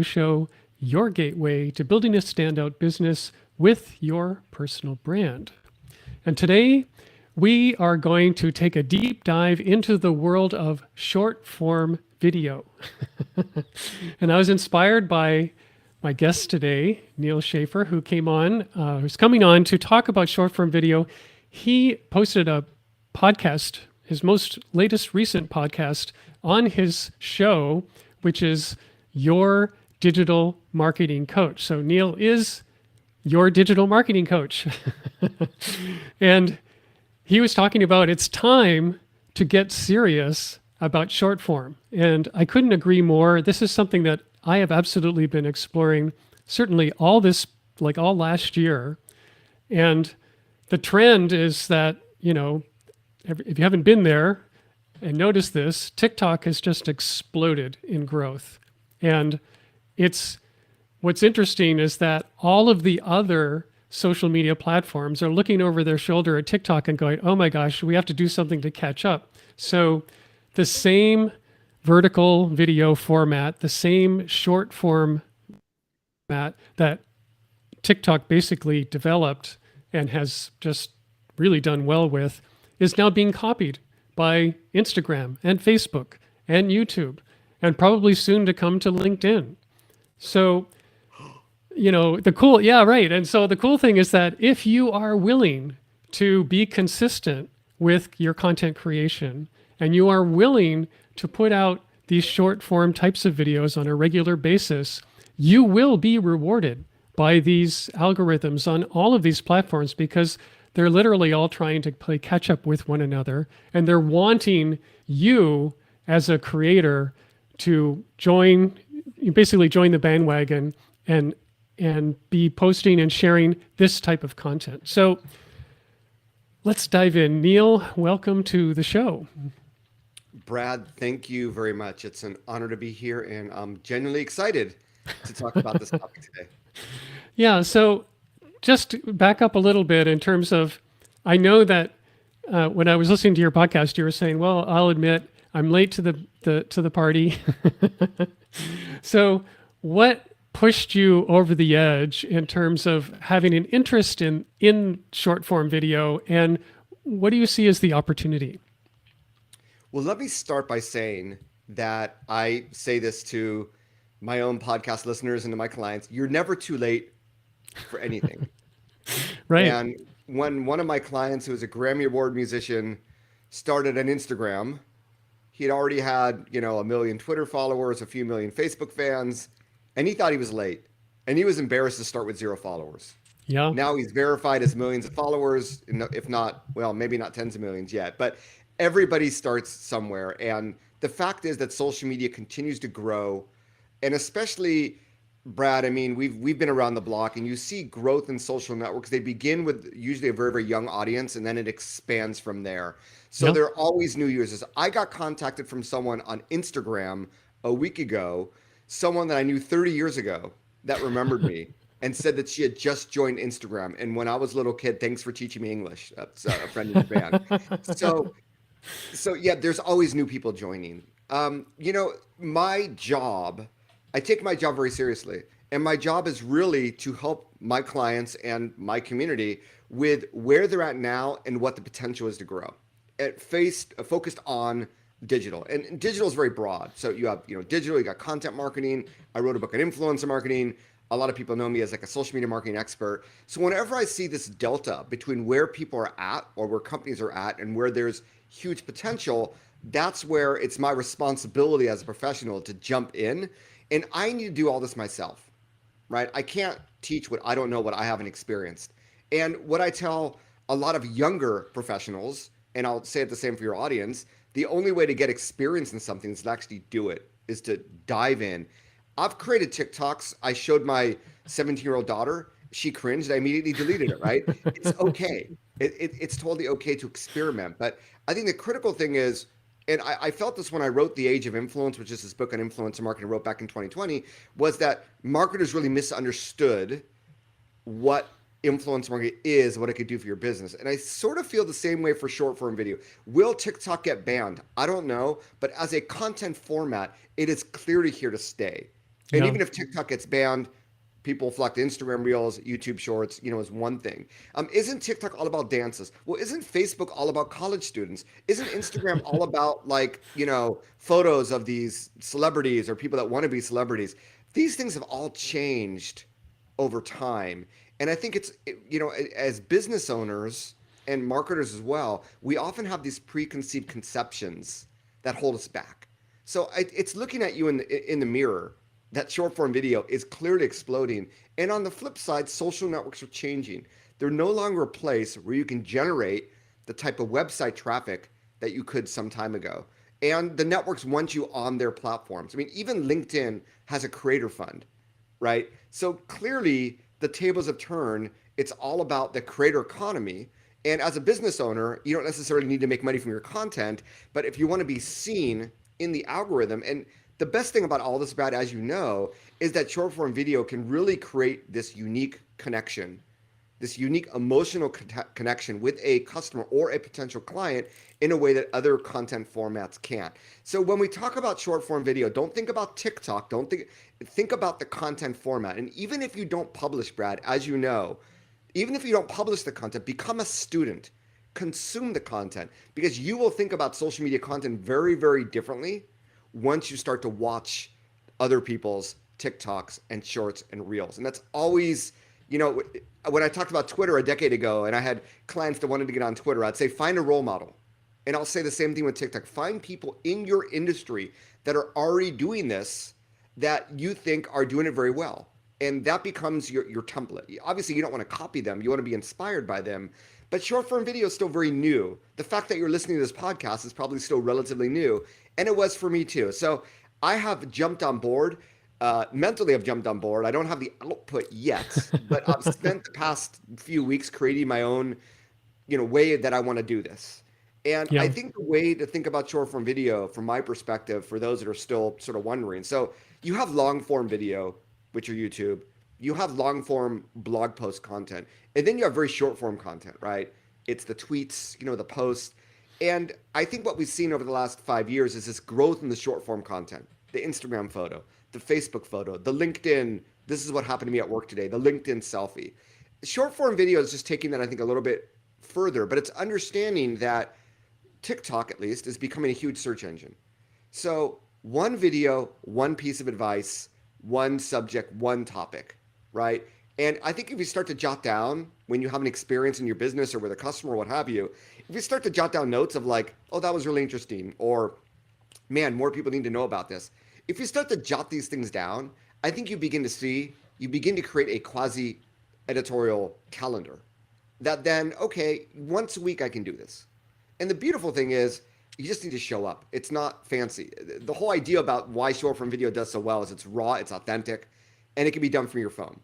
Show, your gateway to building a standout business with your personal brand. And today, we are going to take a deep dive into the world of short form video. And I was inspired by my guest today, Neal Schaffer, who's coming on to talk about short form video. He posted a podcast, his most latest recent podcast, on his show, which is Your Digital Marketing Coach. So Neal is your digital marketing coach. And he was talking about it's time to get serious about short form. And I couldn't agree more. This is something that I have absolutely been exploring, certainly all last year. And the trend is that, if you haven't been there and noticed this, TikTok has just exploded in growth. And what's interesting is that all of the other social media platforms are looking over their shoulder at TikTok and going, oh my gosh, we have to do something to catch up. So the same vertical video format, the same short form format that TikTok basically developed and has just really done well with is now being copied by Instagram and Facebook and YouTube and probably soon to come to LinkedIn. So, And so the cool thing is that if you are willing to be consistent with your content creation and you are willing to put out these short form types of videos on a regular basis, you will be rewarded by these algorithms on all of these platforms because they're literally all trying to play catch up with one another. And they're wanting you as a creator to basically join the bandwagon and be posting and sharing this type of content. So let's dive in. Neal, welcome to the show. Brad, thank you very much. It's an honor to be here, and I'm genuinely excited to talk about this topic today. Yeah, so just back up a little bit in terms of, I know that when I was listening to your podcast, you were saying, well, I'll admit I'm late to the party. So what pushed you over the edge in terms of having an interest in short form video, and what do you see as the opportunity? Well, let me start by saying that I say this to my own podcast listeners and to my clients: you're never too late for anything. Right. And when one of my clients, who was a Grammy Award musician, started an Instagram, he'd already had, 1 million Twitter followers, a few million Facebook fans, and he thought he was late. And he was embarrassed to start with 0 followers. Yeah. Now he's verified as millions of followers, if not, well, maybe not tens of millions yet, but everybody starts somewhere. And the fact is that social media continues to grow. And especially, Brad, I mean, we've been around the block, and you see growth in social networks. They begin with usually a very, very young audience, and then it expands from there. So there are always new users. I got contacted from someone on Instagram a week ago, someone that I knew 30 years ago that remembered me and said that she had just joined Instagram. And when I was a little kid, thanks for teaching me English. That's a friend of the band. So yeah, there's always new people joining. My job, I take my job very seriously. And my job is really to help my clients and my community with where they're at now and what the potential is to grow. Focused on digital, and digital is very broad. So you have, digital, you got content marketing. I wrote a book on influencer marketing. A lot of people know me as like a social media marketing expert. So whenever I see this delta between where people are at or where companies are at and where there's huge potential, that's where it's my responsibility as a professional to jump in. And I need to do all this myself, right? I can't teach what I don't know, what I haven't experienced. And what I tell a lot of younger professionals, and I'll say it the same for your audience, the only way to get experience in something is to actually do it, is to dive in. I've created TikToks. I showed my 17-year-old daughter. She cringed. I immediately deleted it, right? It's okay. It's totally okay to experiment. But I think the critical thing is, and I felt this when I wrote The Age of Influence, which is this book on influencer marketing I wrote back in 2020, was that marketers really misunderstood what influence marketing is, what it could do for your business. And I sort of feel the same way for short form video. Will TikTok get banned? I don't know. But as a content format, it is clearly here to stay. And Yeah. even if TikTok gets banned, people flock to Instagram Reels, YouTube Shorts, is one thing. Isn't TikTok all about dances? Well, isn't Facebook all about college students? Isn't Instagram all about like, photos of these celebrities or people that want to be celebrities? These things have all changed over time. And I think as business owners and marketers as well, we often have these preconceived conceptions that hold us back. So it's looking at you in the mirror that short form video is clearly exploding. And on the flip side, social networks are changing. They're no longer a place where you can generate the type of website traffic that you could some time ago. And the networks want you on their platforms. I mean, even LinkedIn has a creator fund, right? So clearly the tables have turned. It's all about the creator economy. And as a business owner, you don't necessarily need to make money from your content, but if you want to be seen in the algorithm, and the best thing about all this, Brad, as you know, is that short form video can really create this unique connection, this unique emotional connection with a customer or a potential client in a way that other content formats can't. So when we talk about short form video, don't think about TikTok. Don't think about the content format. And even if you don't publish, Brad, as you know, even if you don't publish the content, become a student, consume the content, because you will think about social media content very, very differently once you start to watch other people's TikToks and shorts and reels. And that's always, when I talked about Twitter a decade ago and I had clients that wanted to get on Twitter, I'd say find a role model. And I'll say the same thing with TikTok. Find people in your industry that are already doing this that you think are doing it very well. And that becomes your template. Obviously, you don't want to copy them. You want to be inspired by them. But short form video is still very new. The fact that you're listening to this podcast is probably still relatively new. And it was for me too. So I have jumped on board. Mentally, I've jumped on board. I don't have the output yet, but I've spent the past few weeks creating my own, way that I want to do this. And I Yeah. think the way to think about short form video, from my perspective, for those that are still sort of wondering, so you have long form video, which are YouTube. You have long form blog post content, and then you have very short form content, right? It's the tweets, the posts. And I think what we've seen over the last 5 years is this growth in the short form content, the Instagram photo, the Facebook photo, the LinkedIn. This is what happened to me at work today, the LinkedIn selfie. Short form video is just taking that, I think, a little bit further, but it's understanding that TikTok, at least, is becoming a huge search engine. So one video, one piece of advice, one subject, one topic, right? And I think if you start to jot down when you have an experience in your business or with a customer or what have you, if you start to jot down notes of like, oh, that was really interesting, or man, more people need to know about this. If you start to jot these things down, I think you begin to create a quasi editorial calendar that then, okay, once a week I can do this. And the beautiful thing is, you just need to show up. It's not fancy. The whole idea about why short form video does so well is it's raw, it's authentic, and it can be done from your phone.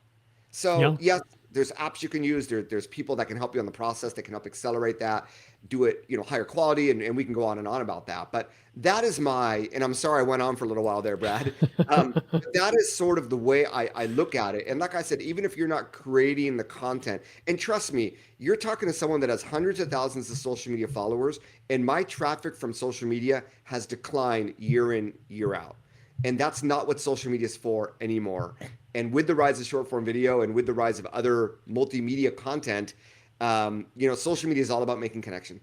So Yeah. yes, there's apps you can use. There's people that can help you on the process, that can help accelerate that, do it, higher quality, and we can go on and on about that. But that is and I'm sorry I went on for a little while there, Brad. That is sort of the way I look at it. And like I said, even if you're not creating the content, and trust me, you're talking to someone that has hundreds of thousands of social media followers, and my traffic from social media has declined year in, year out. And that's not what social media is for anymore. And with the rise of short form video and with the rise of other multimedia content, social media is all about making connection.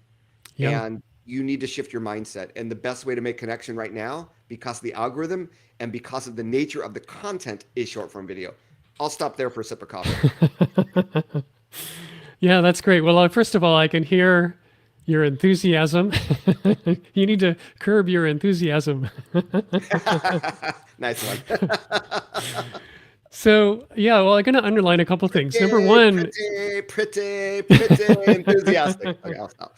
Yeah. And you need to shift your mindset. And the best way to make connection right now, because of the algorithm and because of the nature of the content, is short form video. I'll stop there for a sip of coffee. Yeah, that's great. Well, first of all, I can hear your enthusiasm. You need to curb your enthusiasm. Nice one. So, yeah, well, I'm going to underline a couple things. Number Pretty, one, pretty enthusiastic. Okay, I'll stop.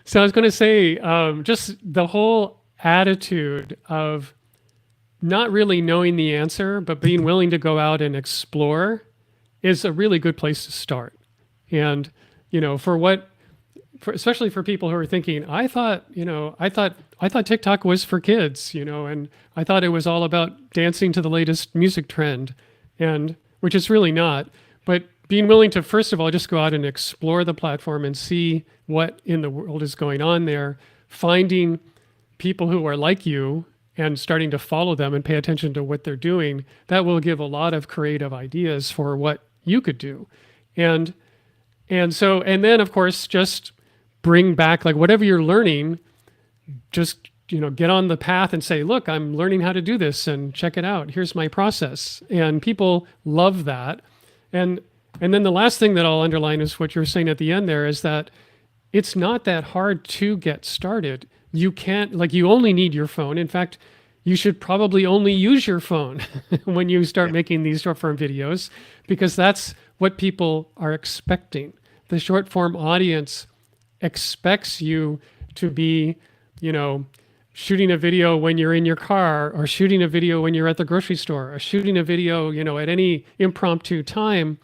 so I was going to say, just the whole attitude of not really knowing the answer, but being willing to go out and explore is a really good place to start. And, especially for people who are thinking, I thought TikTok was for kids, and I thought it was all about dancing to the latest music trend, and which it's really not. But being willing to, first of all, just go out and explore the platform and see what in the world is going on there, finding people who are like you and starting to follow them and pay attention to what they're doing, that will give a lot of creative ideas for what you could do. And and then of course just bring back like whatever you're learning, just get on the path and say, look, I'm learning how to do this and check it out. Here's my process. And people love that. And then the last thing that I'll underline is what you're saying at the end there is that it's not that hard to get started. You can't, like, you only need your phone. In fact, you should probably only use your phone when you start making these short form videos, because that's what people are expecting. The short form audience expects you to be, shooting a video when you're in your car, or shooting a video when you're at the grocery store, or shooting a video, at any impromptu time,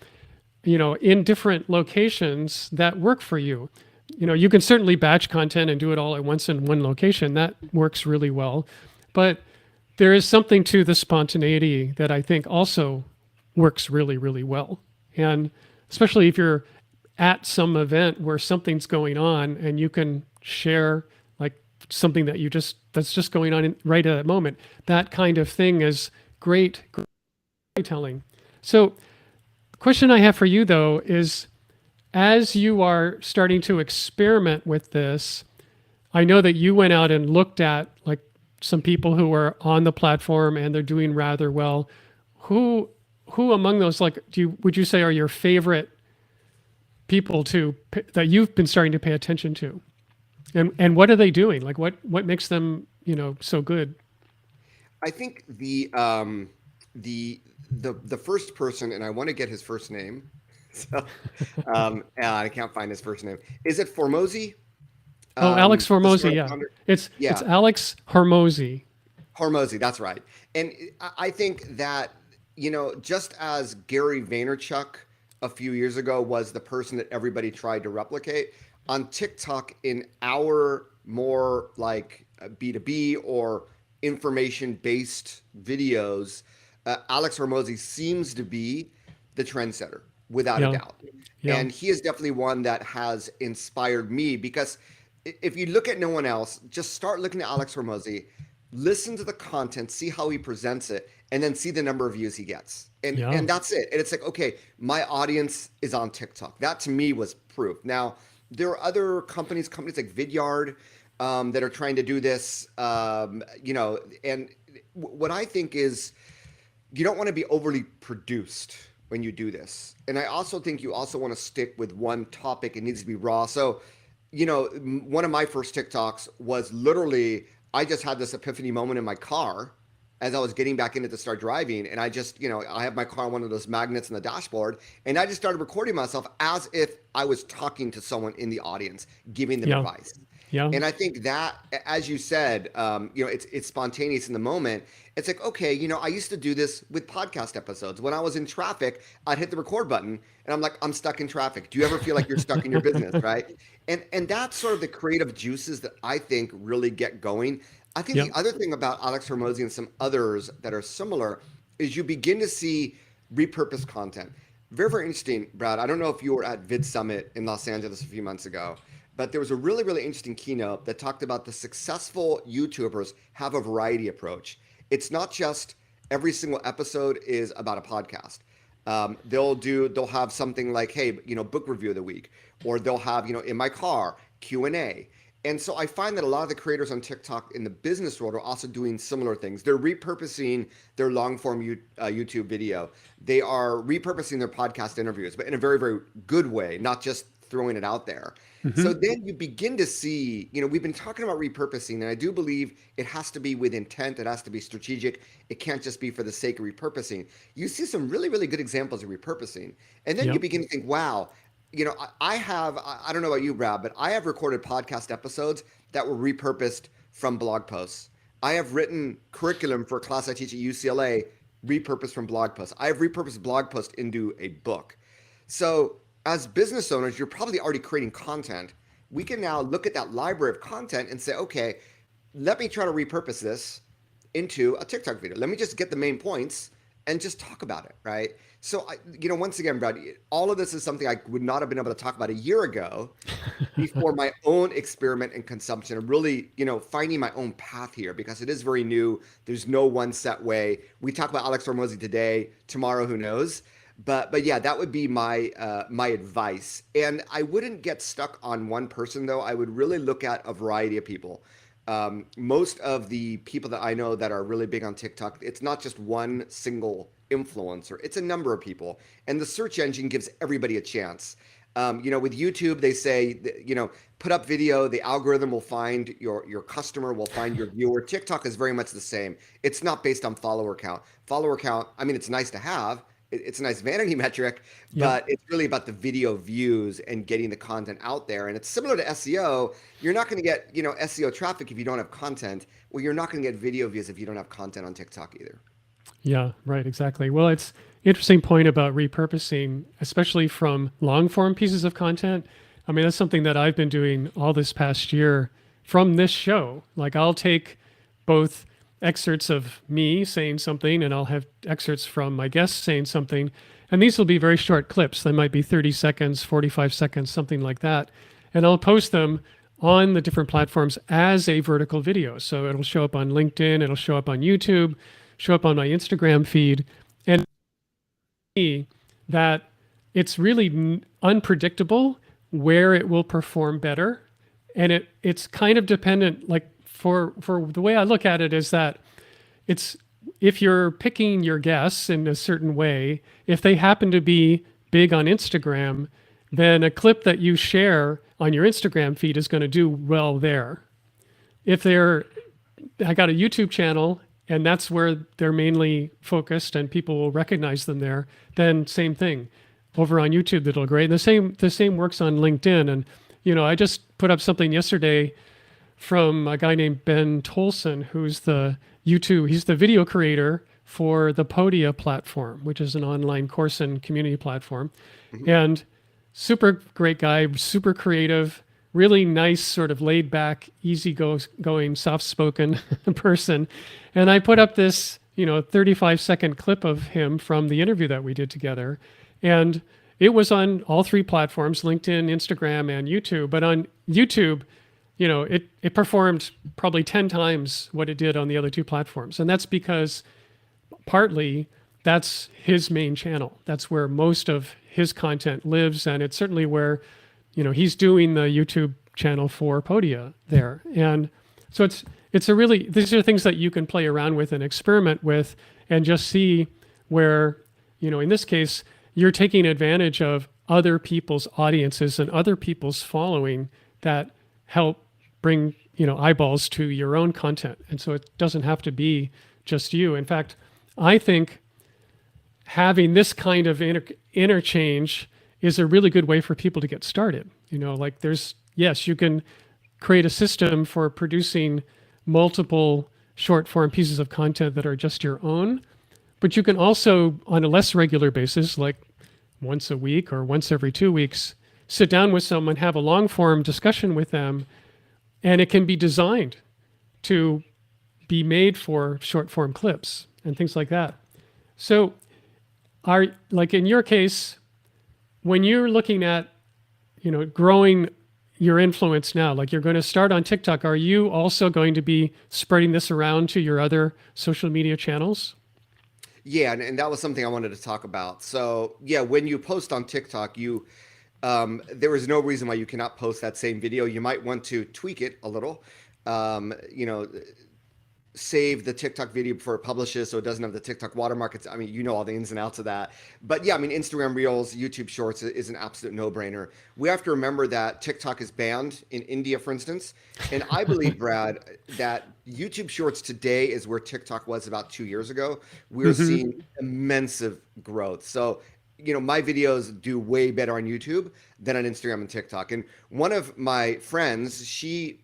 in different locations that work for you. You can certainly batch content and do it all at once in one location. That works really well. But there is something to the spontaneity that I think also works really, really well. And especially if you're at some event where something's going on and you can share like something that's just going on right at that moment, that kind of thing is great storytelling. So the question I have for you though is, as you are starting to experiment with this, I know that you went out and looked at like some people who are on the platform and they're doing rather well. Who among those, like, would you say are your favorite people that you've been starting to pay attention to? And what are they doing? Like what makes them, so good? I think the first person, and I want to get his first name. So I can't find his first name. Is it Formosi? Oh, Alex Hormozi, yeah. It's Alex Hormozi. Hormozi, that's right. And I think that, just as Gary Vaynerchuk a few years ago was the person that everybody tried to replicate, on TikTok in our more like B2B or information-based videos, Alex Hormozi seems to be the trendsetter, without a doubt. Yeah. And he is definitely one that has inspired me, because if you look at no one else, just start looking at Alex Hormozi, listen to the content, see how he presents it, and then see the number of views he gets. And that's it. And it's like, okay, my audience is on TikTok. That to me was proof. Now, there are other companies like Vidyard that are trying to do this, and what I think is you don't want to be overly produced when you do this. And I also think you also want to stick with one topic. It needs to be raw. So, one of my first TikToks was literally, I just had this epiphany moment in my car as I was getting back in it to start driving. And I just, I have my car on one of those magnets in the dashboard. And I just started recording myself as if I was talking to someone in the audience, giving them advice. Yeah. And I think that, as you said, it's spontaneous in the moment. It's like, okay, I used to do this with podcast episodes. When I was in traffic, I'd hit the record button and I'm like, I'm stuck in traffic. Do you ever feel like you're stuck in your business, right? And that's sort of the creative juices that I think really get going. I think the other thing about Alex Hormozi and some others that are similar is you begin to see repurposed content. Very, very interesting, Brad. I don't know if you were at Vid Summit in Los Angeles a few months ago, but there was a really, really interesting keynote that talked about the successful YouTubers have a variety approach. It's not just every single episode is about a podcast. They'll have something like, hey, book review of the week, or they'll have, in my car, Q&A. And so I find that a lot of the creators on TikTok in the business world are also doing similar things. They're repurposing their long form YouTube video. They are repurposing their podcast interviews, but in a very, very good way, not just throwing it out there. Mm-hmm. So then you begin to see, we've been talking about repurposing, and I do believe it has to be with intent. It has to be strategic. It can't just be for the sake of repurposing. You see some really, really good examples of repurposing. And then you begin to think, wow, I don't know about you, Brad, but I have recorded podcast episodes that were repurposed from blog posts. I have written curriculum for a class I teach at UCLA, repurposed from blog posts. I have repurposed blog posts into a book. So as business owners, you're probably already creating content. We can now look at that library of content and say, okay, let me try to repurpose this into a TikTok video. Let me just get the main points and just talk about it, right? So, once again, Brad, all of this is something I would not have been able to talk about a year ago before my own experiment and consumption and really, finding my own path here because it is very new. There's no one set way. We talk about Alex Hormozy today, tomorrow, who knows? But yeah, that would be my advice. And I wouldn't get stuck on one person though. I would really look at a variety of people. Most of the people that I know that are really big on TikTok, it's not just one single influencer, it's a number of people. And the search engine gives everybody a chance. With YouTube, they say, put up video, the algorithm will find your customer, will find your viewer. TikTok is very much the same. It's not based on follower count. Follower count, I mean, it's nice to have. It's a nice vanity metric, Yep. but it's really about the video views and getting the content out there. And it's similar to SEO. You're not going to get, SEO traffic if you don't have content. Well, you're not going to get video views if you don't have content on TikTok either. Yeah, right, exactly. Well, it's interesting point about repurposing, especially from long form pieces of content. I mean, that's something that I've been doing all this past year from this show. Like I'll take both excerpts of me saying something and I'll have excerpts from my guests saying something. And these will be very short clips. They might be 30 seconds, 45 seconds, something like that. And I'll post them on the different platforms as a vertical video. So it'll show up on LinkedIn, it'll show up on YouTube, show up on my Instagram feed, and see that it's really unpredictable where it will perform better. And it's kind of dependent, like for the way I look at it is that it's if you're picking your guests in a certain way, if they happen to be big on Instagram, then a clip that you share on your Instagram feed is going to do well there. If I got a YouTube channel and that's where they're mainly focused and people will recognize them there, then same thing. Over on YouTube, that'll great. And the same works on LinkedIn. And, I just put up something yesterday from a guy named Ben Tolson, who's he's the video creator for the Podia platform, which is an online course and community platform. Mm-hmm. And super great guy, super creative, really nice, sort of laid back, easy-going, soft-spoken person. And I put up this, 35-second clip of him from the interview that we did together. And it was on all three platforms, LinkedIn, Instagram, and YouTube. But on YouTube, it performed probably 10 times what it did on the other two platforms. And that's because partly that's his main channel. That's where most of his content lives. And it's certainly where, he's doing the YouTube channel for Podia there. And so these are things that you can play around with and experiment with and just see where, in this case, you're taking advantage of other people's audiences and other people's following that help bring, eyeballs to your own content. And so it doesn't have to be just you. In fact, I think having this kind of interchange is a really good way for people to get started. You can create a system for producing multiple short form pieces of content that are just your own, but you can also, on a less regular basis, like once a week or once every 2 weeks, sit down with someone, have a long form discussion with them, and it can be designed to be made for short form clips and things like that. So like in your case, when you're looking at, growing your influence now, like you're going to start on TikTok, are you also going to be spreading this around to your other social media channels? Yeah, and that was something I wanted to talk about. So yeah, when you post on TikTok, there is no reason why you cannot post that same video. You might want to tweak it a little, save the TikTok video before it publishes so it doesn't have the TikTok watermark. I mean, all the ins and outs of that. But yeah, I mean, Instagram Reels, YouTube Shorts is an absolute no-brainer. We have to remember that TikTok is banned in India, for instance. And I believe, Brad, that YouTube Shorts today is where TikTok was about 2 years ago. We're seeing immense growth. So, my videos do way better on YouTube than on Instagram and TikTok. And one of my friends, she,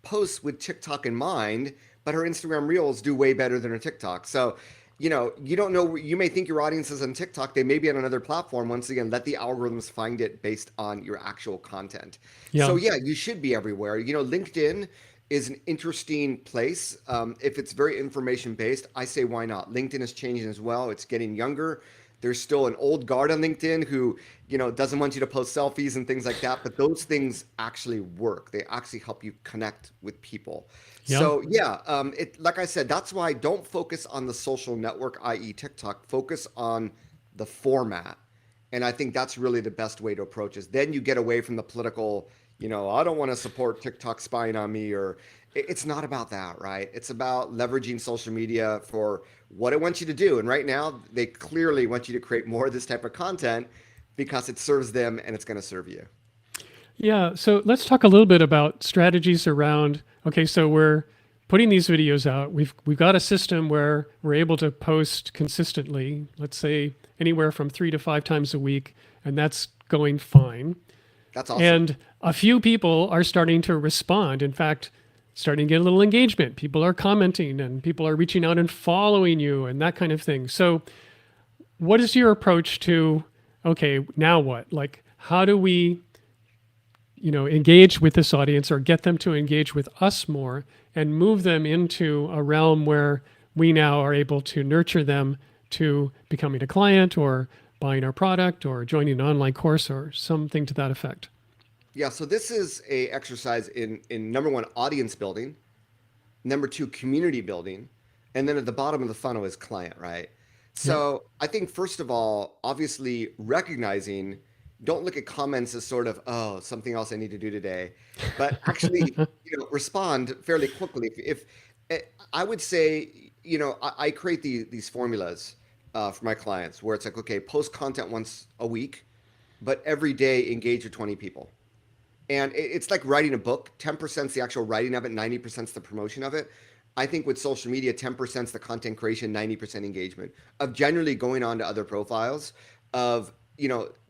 posts with TikTok in mind, but her Instagram Reels do way better than her TikTok. So, you don't know, you may think your audience is on TikTok. They may be on another platform. Once again, let the algorithms find it based on your actual content. Yeah. So yeah, you should be everywhere. LinkedIn is an interesting place. If it's very information based, I say why not? LinkedIn is changing as well. It's getting younger. There's still an old guard on LinkedIn who, doesn't want you to post selfies and things like that. But those things actually work. They actually help you connect with people. Yeah. So yeah, like I said, that's why don't focus on the social network, i.e., TikTok. Focus on the format, and I think that's really the best way to approach it. Then you get away from the political. I don't want to support TikTok spying on me, or it's not about that, right? It's about leveraging social media for what it wants you to do. And right now, they clearly want you to create more of this type of content because it serves them and it's going to serve you. Yeah. So let's talk a little bit about strategies around. Okay, so we're putting these videos out. We've got a system where we're able to post consistently. Let's say anywhere from 3 to 5 times a week, and that's going fine. That's awesome. And a few people are starting to respond. In fact, starting to get a little engagement. People are commenting, and people are reaching out and following you, and that kind of thing. So, what is your approach to? Okay, now what? Like, how do we engage with this audience or get them to engage with us more and move them into a realm where we now are able to nurture them to becoming a client or buying our product or joining an online course or something to that effect? Yeah, so this is a exercise in number one, audience building, number two, community building, and then at the bottom of the funnel is client, right? Yeah. So I think first of all, obviously recognizing, don't look at comments as sort of, oh, something else I need to do today, but actually, respond fairly quickly. I would say, I create these formulas for my clients where it's like, okay, post content once a week, but every day engage with 20 people. And it's like writing a book. 10% is the actual writing of it, 90% is the promotion of it. I think with social media, 10% is the content creation, 90% engagement of generally going on to other profiles of,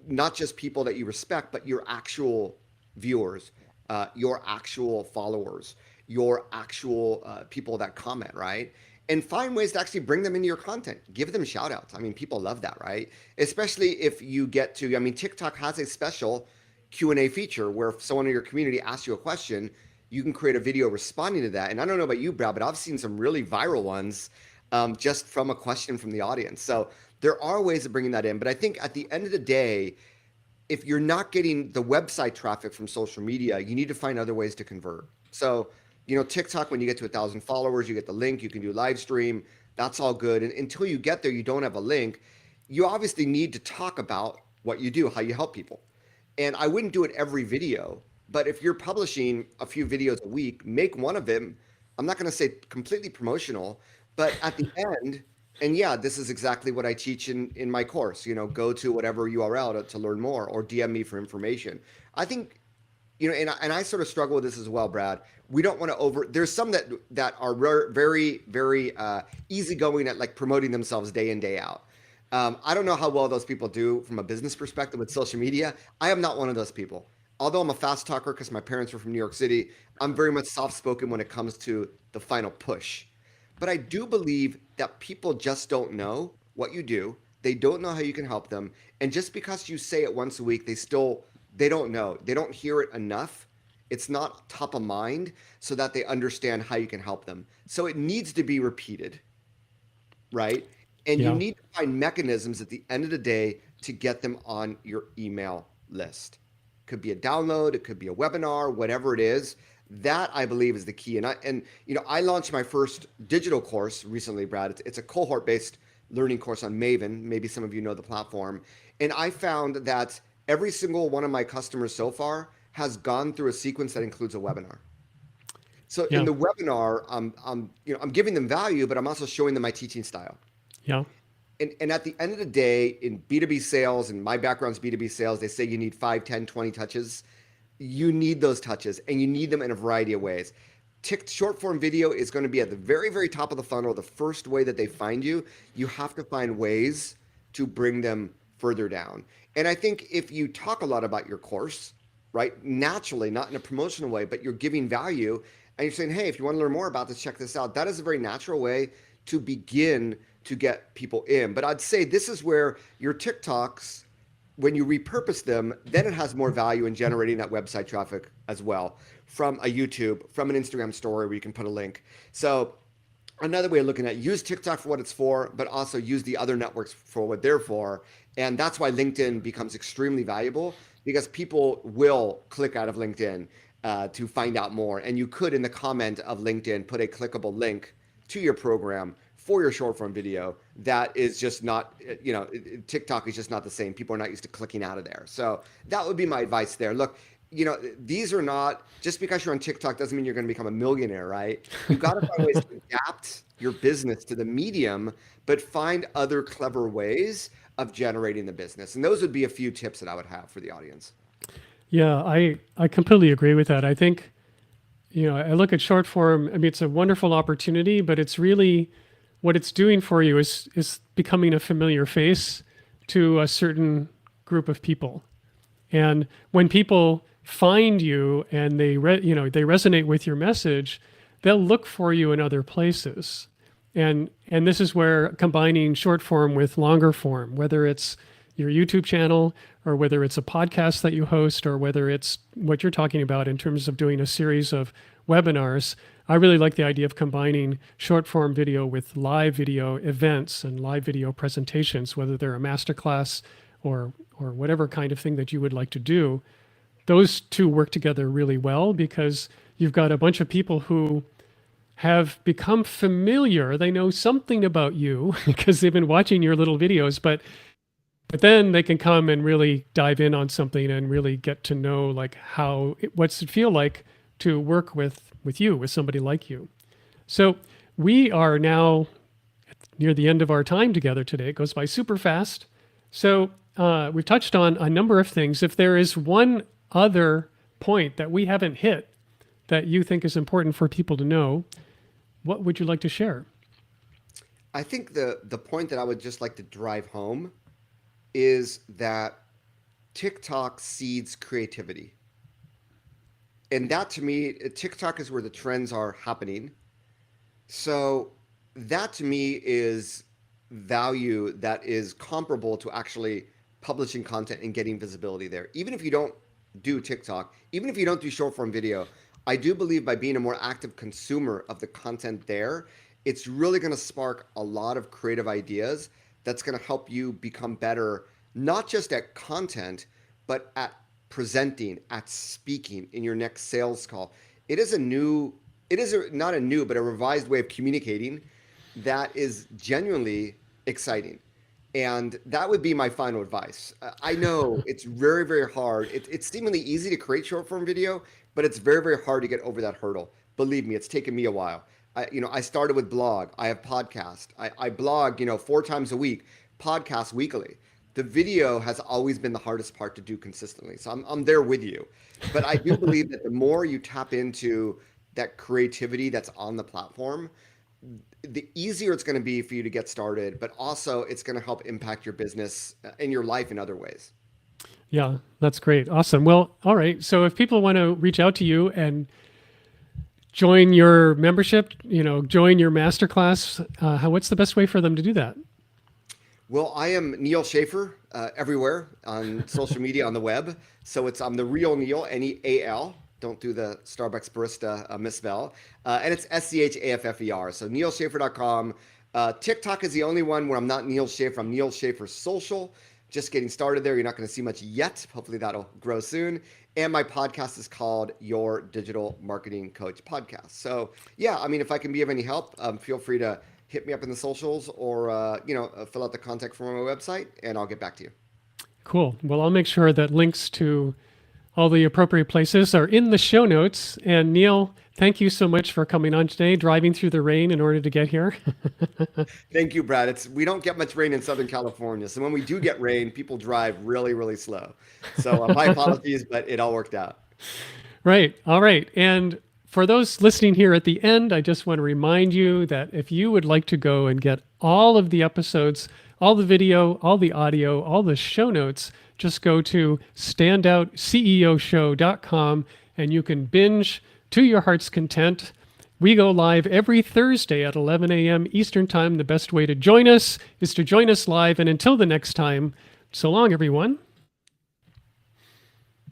not just people that you respect, but your actual viewers, your actual followers, your actual people that comment, right? And find ways to actually bring them into your content. Give them shout outs. I mean, people love that, right? Especially if you get to, TikTok has a special Q&A feature where if someone in your community asks you a question, you can create a video responding to that. And I don't know about you, Brad, but I've seen some really viral ones just from a question from the audience. So there are ways of bringing that in. But I think at the end of the day, if you're not getting the website traffic from social media, you need to find other ways to convert. So, TikTok, when you get to 1,000 followers, you get the link, you can do live stream. That's all good. And until you get there, you don't have a link. You obviously need to talk about what you do, how you help people. And I wouldn't do it every video, but if you're publishing a few videos a week, make one of them. I'm not going to say completely promotional, but at the end, and yeah, this is exactly what I teach in my course, go to whatever URL to learn more or DM me for information. I think, and I sort of struggle with this as well, Brad. We don't want to there's some that are very, very easygoing at like promoting themselves day in, day out. I don't know how well those people do from a business perspective with social media. I am not one of those people. Although I'm a fast talker because my parents were from New York City, I'm very much soft-spoken when it comes to the final push. But I do believe that people just don't know what you do. They don't know how you can help them. And just because you say it once a week, they don't know. They don't hear it enough. It's not top of mind so that they understand how you can help them. So it needs to be repeated, right? And you Yeah. need to find mechanisms at the end of the day to get them on your email list. Could be a download, it could be a webinar, whatever it is. That I believe is the key. I launched my first digital course recently, Brad. It's a cohort-based learning course on Maven. Maybe some of you know the platform. And I found that every single one of my customers so far has gone through a sequence that includes a webinar. So in Yeah. the webinar, I'm giving them value, but I'm also showing them my teaching style. Yeah. And at the end of the day, in B2B sales, and my background's B2B sales, they say you need 5, 10, 20 touches. You need those touches, and you need them in a variety of ways. Short form video is going to be at the very, very top of the funnel, the first way that they find you. You have to find ways to bring them further down. And I think if you talk a lot about your course, right, naturally, not in a promotional way, but you're giving value, and you're saying, hey, if you want to learn more about this, check this out. That is a very natural way to begin to get people in. But I'd say this is where your TikToks when you repurpose them, then it has more value in generating that website traffic as well from a YouTube, from an Instagram story where you can put a link. So another way of looking at it, use TikTok for what it's for, but also use the other networks for what they're for. And that's why LinkedIn becomes extremely valuable, because people will click out of LinkedIn to find out more. And you could, in the comment of LinkedIn, put a clickable link to your program for your short form video. That is just not, TikTok is just not the same. People are not used to clicking out of there. So that would be my advice there. Look, these are not, just because you're on TikTok doesn't mean you're going to become a millionaire, right? You've got to find ways to adapt your business to the medium, but find other clever ways of generating the business. And those would be a few tips that I would have for the audience. Yeah, I completely agree with that. I think, I look at short form, I mean, it's a wonderful opportunity, but it's really, what it's doing for you is becoming a familiar face to a certain group of people. And when people find you and they resonate with your message, they'll look for you in other places. And this is where combining short form with longer form, whether it's your YouTube channel or whether it's a podcast that you host or whether it's what you're talking about in terms of doing a series of webinars, I really like the idea of combining short form video with live video events and live video presentations, whether they're a masterclass or whatever kind of thing that you would like to do. Those two work together really well because you've got a bunch of people who have become familiar. They know something about you because they've been watching your little videos, but then they can come and really dive in on something and really get to know like what's it feel like to work with you, with somebody like you. So we are now near the end of our time together today. It goes by super fast. So we've touched on a number of things. If there is one other point that we haven't hit that you think is important for people to know, what would you like to share? I think the point that I would just like to drive home is that TikTok seeds creativity. And that to me, TikTok is where the trends are happening. So that to me is value that is comparable to actually publishing content and getting visibility there. Even if you don't do TikTok, even if you don't do short form video, I do believe by being a more active consumer of the content there, it's really going to spark a lot of creative ideas that's going to help you become better, not just at content, but at presenting, at speaking in your next sales call. It is not a new, but a revised way of communicating that is genuinely exciting. And that would be my final advice. I know it's very, very hard. It's seemingly easy to create short form video, but it's very, very hard to get over that hurdle. Believe me, it's taken me a while. I started with blog. I have podcast. I blog, 4 times a week, podcast weekly. The video has always been the hardest part to do consistently. So I'm there with you. But I do believe that the more you tap into that creativity that's on the platform, the easier it's going to be for you to get started, but also it's going to help impact your business and your life in other ways. Yeah, that's great. Awesome. Well, all right. So if people want to reach out to you and join your membership, join your masterclass, what's the best way for them to do that? Well, I am Neal Schaffer everywhere on social media, on the web. So I'm the real Neal, Neal. Don't do the Starbucks barista misspell. And it's SCHAFFER. So nealschaffer.com. TikTok is the only one where I'm not Neal Schaffer. I'm Neal Schaffer Social. Just getting started there. You're not going to see much yet. Hopefully that'll grow soon. And my podcast is called Your Digital Marketing Coach Podcast. So yeah, I mean, if I can be of any help, feel free to hit me up in the socials or, fill out the contact form on my website and I'll get back to you. Cool. Well, I'll make sure that links to all the appropriate places are in the show notes. And Neal, thank you so much for coming on today, driving through the rain in order to get here. Thank you, Brad. We don't get much rain in Southern California. So when we do get rain, people drive really, really slow. So my apologies, but it all worked out. Right. All right. And for those listening here at the end, I just want to remind you that if you would like to go and get all of the episodes, all the video, all the audio, all the show notes, just go to standoutceoshow.com and you can binge to your heart's content. We go live every Thursday at 11 a.m. Eastern Time. The best way to join us is to join us live. And until the next time, so long, everyone.